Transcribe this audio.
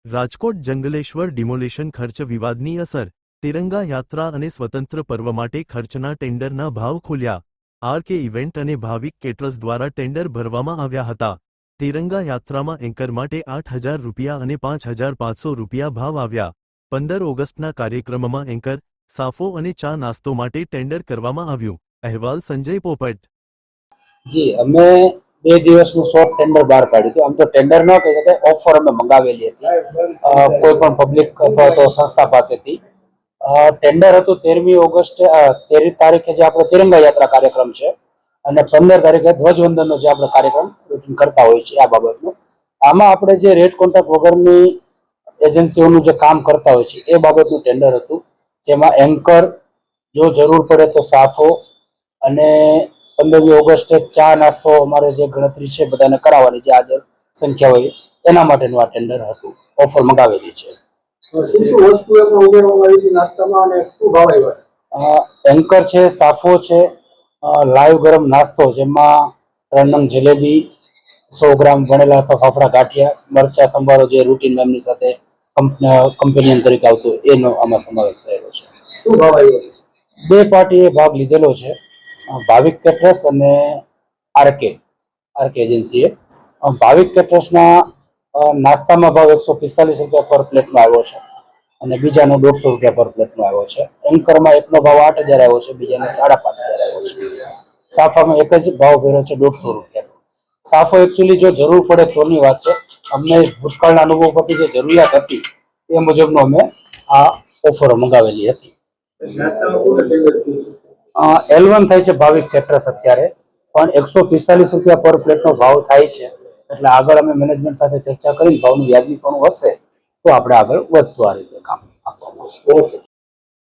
Rajkot Jangleshwar demolition ખર્ચ વિવાદની અસર, તિરંગા યાત્રા અને સ્વતંત્ર પર્વ માટે ખર્ચના ટેન્ડરના ભાવ ખુલ્યા. આરકે ઇવેન્ટ અને ભાવિક કેટરર્સ દ્વારા ટેન્ડર ભરવામાં આવ્યા હતા. તિરંગા યાત્રામાં એન્કર માટે ₹8,000 અને ₹5,500 ભાવ આવ્યા. 15 ઓગસ્ટના કાર્યક્રમમાં એન્કર, સાફો અને ચા નાસ્તો માટે ટેન્ડર કરવામાં આવ્યું. અહેવાલ સંજય પોપટ. જી, અમે 2 દિવસનું શોર્ટ ટેન્ડર બહાર પાડ્યું હતું. આમ તો ટેન્ડર ન કહી શકાય, ઓફર અમે મંગાવેલી હતી કોઈ પણ પબ્લિક અથવા તો સંસ્થા પાસેથી. ટેન્ડર હતું 13મી ઓગસ્ટે, 13 તારીખે જે આપણો તિરંગા યાત્રા કાર્યક્રમ છે અને 15 તારીખે ધ્વજવંદનનો જે આપણે કાર્યક્રમ રૂટીન કરતા હોય છે આ બાબતનો. આમાં આપણે જે રેટ કોન્ટ્રાક્ટ વગરની એજન્સીઓનું જે કામ કરતા હોય છે એ બાબતનું ટેન્ડર હતું, જેમાં એન્કર, જો જરૂર પડે તો સાફો અને 15મી ઓગસ્ટે ચા નાસ્તો અમારે જે ગણતરી છે બધાને કરાવવાની, જે હાજર સંખ્યા હોય એના માટેનું આ ટેન્ડર હતું. ઓફર મંગાવેલી છે. એન્કર છે, સાફો છે, લાઈવ ગરમ નાસ્તો જેમાં 3 નંગ જલેબી, 100 ગ્રામ વણેલા અથવા ફાફડા ગાંઠિયા, મરચા સંભારો જે રૂટીન એમની સાથે કંપનીયન તરીકે આવતું એનો આમાં સમાવેશ થયેલો છે. શું ભાવ આવ્યો? 2 પાર્ટીએ ભાગ લીધેલો છે, ભાવિક કેટરર્સ અને આરકે એજન્સીએ. ભાવિક કેટરર્સના નાસ્તામાં ભાવ ₹145 પર પ્લેટનો આવ્યો છે અને બીજાનો ₹150 પર પ્લેટનો આવ્યો છે. એન્કરમાં એકનો ભાવ 8,000 આવ્યો છે, બીજાનો 5,500 આવ્યો છે. સાફામાં એક જ ભાવ ભર્યો છે ₹150. સાફો એકચ્યુઅલી જો જરૂર પડે તોની વાત છે. અમને ભૂતકાળના અનુભવ પરથી જે જરૂરિયાત હતી એ મુજબનો અમે આ ઓફરો મંગાવેલી હતી. L1 થાય છે ભાવિક કેટરર્સ અત્યારે, પણ ₹145 પર પ્લેટનો ભાવ થાય છે. એટલે આગળ અમે મેનેજમેન્ટ સાથે ચર્ચા કરી ભાવનું વ્યાજબી પણ હશે તો આપણે આગળ વધશું આ રીતે કામ.